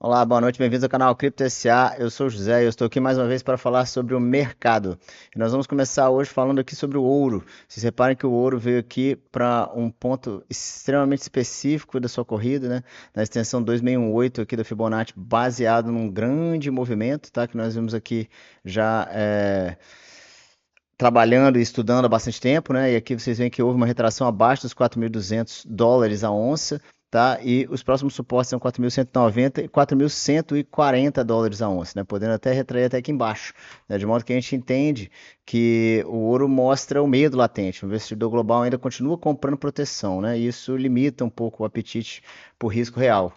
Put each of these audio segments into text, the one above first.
Olá, boa noite, bem-vindos ao canal Cripto SA. Eu sou o José e eu estou aqui mais uma vez para falar sobre o mercado. E nós vamos começar hoje falando aqui sobre o ouro. Vocês reparem que o ouro veio aqui para um ponto extremamente específico da sua corrida, né? Na extensão 2618 aqui da Fibonacci, baseado num grande movimento, tá? Que nós vimos aqui já trabalhando e estudando há bastante tempo, né? E aqui vocês veem que houve uma retração abaixo dos US$ 4.200 a onça, tá? E os próximos suportes são 4.190 e US$ 4.140 a onça, né? Podendo até retrair até aqui embaixo, né? De modo que a gente entende que o ouro mostra o medo latente. O investidor global ainda continua comprando proteção, né? E isso limita um pouco o apetite por risco real.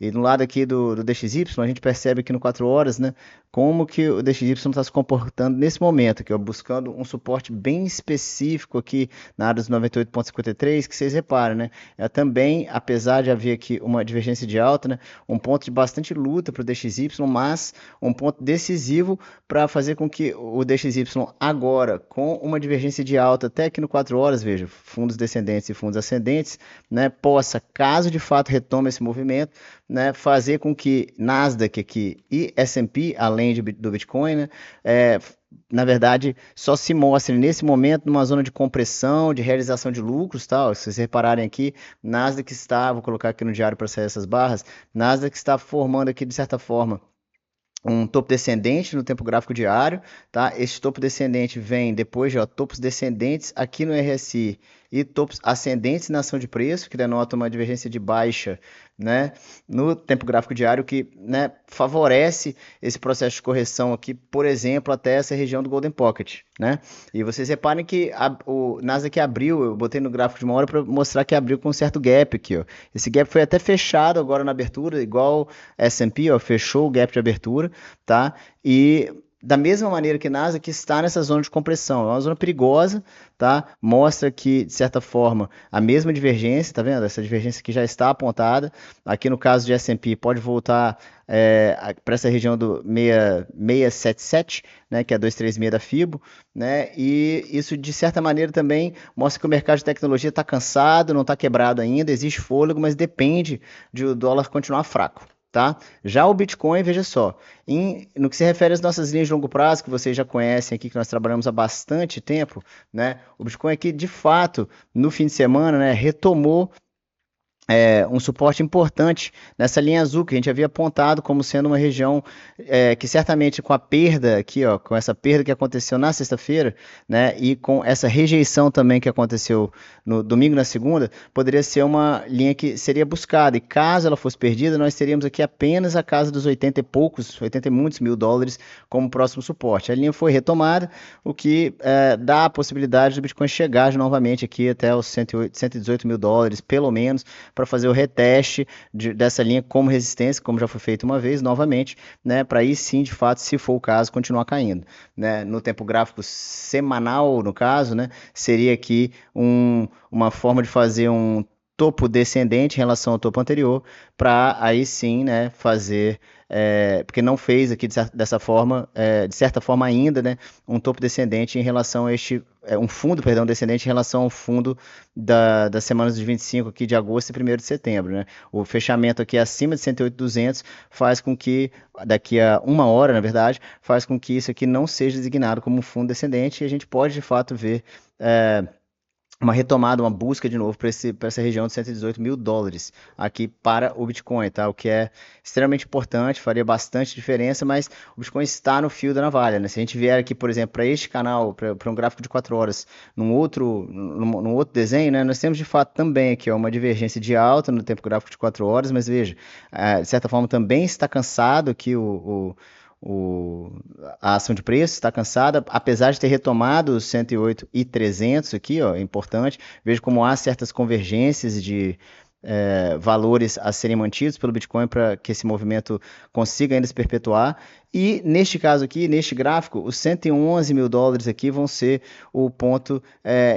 E no lado aqui do DXY, a gente percebe aqui no 4 horas, né, como que o DXY está se comportando nesse momento, aqui, ó, buscando um suporte bem específico aqui na área dos 98,53, que vocês reparam, né, é também, apesar de haver aqui uma divergência de alta, né, um ponto de bastante luta para o DXY, mas um ponto decisivo para fazer com que o DXY agora, com uma divergência de alta até aqui no 4 horas, veja, fundos descendentes e fundos ascendentes, né, possa, caso de fato retome esse movimento, né, fazer com que Nasdaq aqui e S&P, além do Bitcoin, né, na verdade, só se mostre nesse momento numa zona de compressão, de realização de lucros, tal. Se vocês repararem aqui, Nasdaq está, vou colocar aqui no diário para sair essas barras, Nasdaq está formando aqui de certa forma um topo descendente no tempo gráfico diário, tá? Este topo descendente vem depois de topos descendentes aqui no RSI e topos ascendentes na ação de preço, que denota uma divergência de baixa, né, no tempo gráfico diário, que, né, favorece esse processo de correção aqui, por exemplo, até essa região do Golden Pocket, né? E vocês reparem que o Nasdaq abriu, eu botei no gráfico de uma hora para mostrar que abriu com um certo gap aqui, ó. Esse gap foi até fechado agora na abertura, igual S&P, ó, fechou o gap de abertura, tá? E da mesma maneira que Nasdaq está nessa zona de compressão, é uma zona perigosa, tá? Mostra que, de certa forma, a mesma divergência, tá vendo? Essa divergência que já está apontada. Aqui no caso de S&P, pode voltar para essa região do 677, né, que é 236 da Fibo, né? E isso, de certa maneira, também mostra que o mercado de tecnologia está cansado, não está quebrado ainda, existe fôlego, mas depende de o dólar continuar fraco. Tá? Já o Bitcoin, veja só, no que se refere às nossas linhas de longo prazo, que vocês já conhecem aqui, que nós trabalhamos há bastante tempo, né? O Bitcoin aqui, de fato, no fim de semana, né, retomou um suporte importante nessa linha azul que a gente havia apontado como sendo uma região que certamente com a perda aqui, ó, com essa perda que aconteceu na sexta-feira, né, e com essa rejeição também que aconteceu no domingo e na segunda, poderia ser uma linha que seria buscada. E caso ela fosse perdida, nós teríamos aqui apenas a casa dos 80 e poucos, 80 e muitos mil dólares como próximo suporte. A linha foi retomada, o que dá a possibilidade do Bitcoin chegar novamente aqui até os 108, 118 mil dólares, pelo menos, para fazer o reteste dessa linha como resistência, como já foi feito uma vez, novamente, né, para aí sim, de fato, se for o caso, continuar caindo. Né? No tempo gráfico semanal, no caso, né, seria aqui uma forma de fazer um topo descendente em relação ao topo anterior, para aí sim, né, fazer, porque não fez aqui dessa forma, de certa forma ainda, né, um topo descendente em relação a um fundo, perdão, descendente em relação ao fundo das semanas de 25 aqui de agosto e 1º de setembro, né? O fechamento aqui acima de 108.200 faz com que, daqui a uma hora, na verdade, faz com que isso aqui não seja designado como um fundo descendente e a gente pode, de fato, ver uma retomada, uma busca de novo para essa região de 118 mil dólares aqui para o Bitcoin, tá? O que é extremamente importante, faria bastante diferença, mas o Bitcoin está no fio da navalha, né? Se a gente vier aqui, por exemplo, para este canal, para um gráfico de 4 horas, num outro desenho, né? Nós temos de fato também aqui ó, uma divergência de alta no tempo gráfico de 4 horas, mas veja, de certa forma também está cansado aqui a ação de preço está cansada, apesar de ter retomado os 108 e 300 aqui, ó, é importante. Vejo como há certas convergências de valores a serem mantidos pelo Bitcoin para que esse movimento consiga ainda se perpetuar. E neste caso aqui, neste gráfico, os 111 mil dólares aqui vão ser o ponto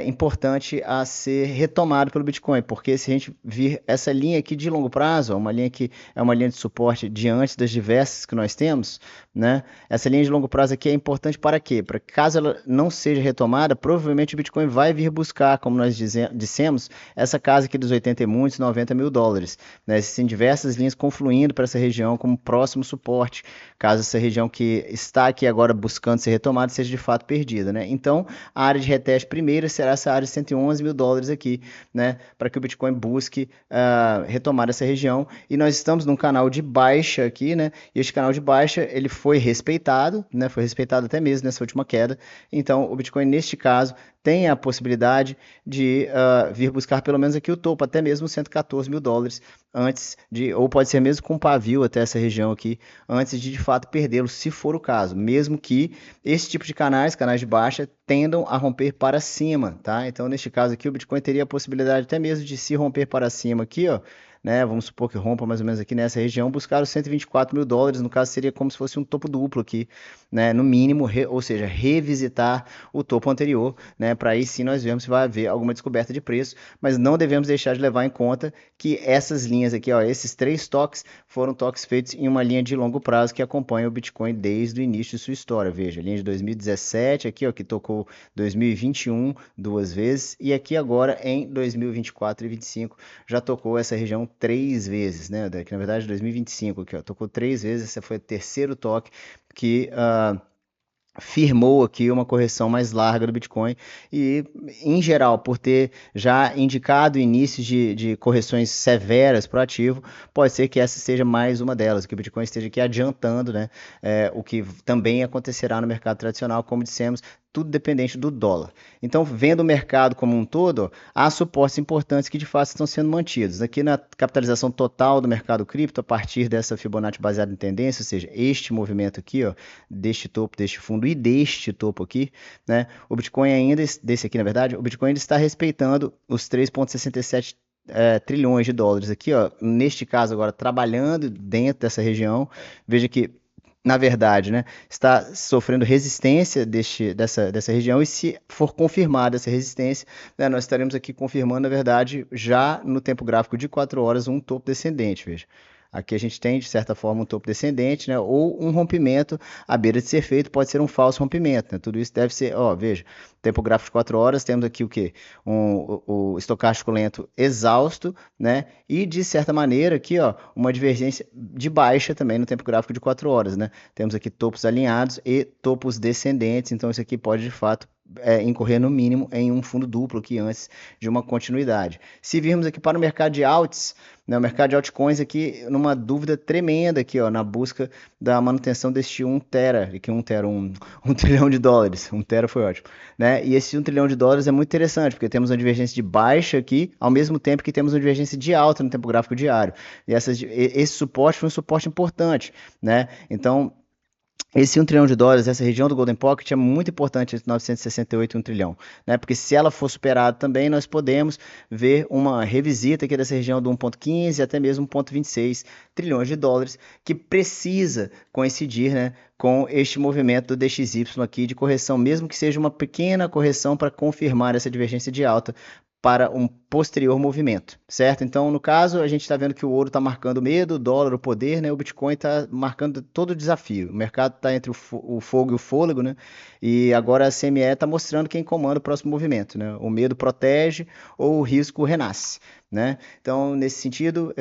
importante a ser retomado pelo Bitcoin, porque se a gente vir essa linha aqui de longo prazo, uma linha que é uma linha de suporte diante das diversas que nós temos, né? Essa linha de longo prazo aqui é importante para quê? Para que caso ela não seja retomada, provavelmente o Bitcoin vai vir buscar, como nós dissemos, essa casa aqui dos 80 e muitos, 90 $190 mil, né? Existem diversas linhas confluindo para essa região como próximo suporte, caso essa região que está aqui agora buscando ser retomada seja de fato perdida, né? Então, a área de reteste primeira será essa área de $111 mil aqui, né? Para que o Bitcoin busque retomar essa região. E nós estamos num canal de baixa aqui, né? E este canal de baixa, ele foi respeitado, né? Foi respeitado até mesmo nessa última queda. Então, o Bitcoin, neste caso, tem a possibilidade de vir buscar pelo menos aqui o topo, até mesmo $114 mil, antes de, ou pode ser mesmo com pavio até essa região aqui, antes de fato perdê-lo, se for o caso, mesmo que esse tipo de canais de baixa, tendam a romper para cima, tá? Então, neste caso aqui, o Bitcoin teria a possibilidade até mesmo de se romper para cima aqui, ó, né? Vamos supor que rompa mais ou menos aqui nessa região, buscar os $124 mil, no caso seria como se fosse um topo duplo aqui, né? No mínimo, ou seja, revisitar o topo anterior, né? Para aí sim nós vemos se vai haver alguma descoberta de preço, mas não devemos deixar de levar em conta que essas linhas aqui, ó, esses 3 toques foram toques feitos em uma linha de longo prazo que acompanha o Bitcoin desde o início de sua história. Veja, a linha de 2017 aqui, ó, que tocou 2021 duas vezes, e aqui agora em 2024 e 2025 já tocou essa região 3 vezes, né? Que na verdade 2025 aqui, ó, tocou 3 vezes, esse foi o terceiro toque que firmou aqui uma correção mais larga do Bitcoin e, em geral, por ter já indicado início de correções severas para o ativo, pode ser que essa seja mais uma delas, que o Bitcoin esteja aqui adiantando, né, o que também acontecerá no mercado tradicional, como dissemos, tudo dependente do dólar. Então, vendo o mercado como um todo, há suportes importantes que de fato estão sendo mantidos. Aqui na capitalização total do mercado cripto, a partir dessa Fibonacci baseada em tendência, ou seja, este movimento aqui, ó, deste topo, deste fundo e deste topo aqui, né, o Bitcoin ainda, desse aqui na verdade, o Bitcoin ainda está respeitando os 3,67 trilhões de dólares aqui, ó, neste caso agora trabalhando dentro dessa região. Veja que na verdade, né, está sofrendo resistência dessa região, e se for confirmada essa resistência, né, nós estaremos aqui confirmando, na verdade, já no tempo gráfico de 4 horas, um topo descendente, veja. Aqui a gente tem, de certa forma, um topo descendente, né, ou um rompimento à beira de ser feito, pode ser um falso rompimento, né, tudo isso deve ser, ó, veja, tempo gráfico de 4 horas, temos aqui o quê? O estocástico lento exausto, né, e de certa maneira aqui, ó, uma divergência de baixa também no tempo gráfico de 4 horas, né, temos aqui topos alinhados e topos descendentes, então isso aqui pode, de fato, incorrer no mínimo em um fundo duplo aqui antes de uma continuidade. Se virmos aqui para o mercado de alts, né, o mercado de altcoins aqui numa dúvida tremenda aqui, ó, na busca da manutenção deste 1 tera, aqui 1 tera, um trilhão de dólares, 1 tera foi ótimo, né, e esse 1 trilhão de dólares é muito interessante, porque temos uma divergência de baixa aqui, ao mesmo tempo que temos uma divergência de alta no tempo gráfico diário, e esse suporte foi um suporte importante, né, então esse 1 trilhão de dólares, essa região do Golden Pocket é muito importante entre 968 e 1 trilhão, né? Porque se ela for superada também, nós podemos ver uma revisita aqui dessa região do 1,15 até mesmo 1,26 trilhões de dólares, que precisa coincidir, né, com este movimento do DXY aqui de correção, mesmo que seja uma pequena correção para confirmar essa divergência de alta para um posterior movimento, certo? Então, no caso, a gente está vendo que o ouro está marcando medo, o dólar, o poder, né? O Bitcoin está marcando todo o desafio. O mercado está entre o fogo e o fôlego, né? E agora a CME está mostrando quem comanda o próximo movimento, né? O medo protege ou o risco renasce, né? Então, nesse sentido,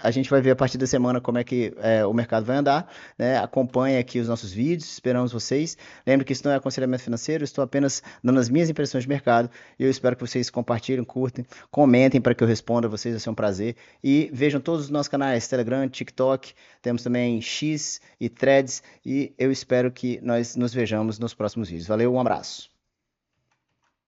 a gente vai ver a partir da semana como é que o mercado vai andar, né? Acompanhe aqui os nossos vídeos, esperamos vocês. Lembre que isso não é aconselhamento financeiro, estou apenas dando as minhas impressões de mercado, e eu espero que vocês compartilhem, curtem, comentem para que eu responda a vocês, vai ser um prazer. E vejam todos os nossos canais, Telegram, TikTok, temos também X e Threads, e eu espero que nós nos vejamos nos próximos vídeos. Valeu, um abraço.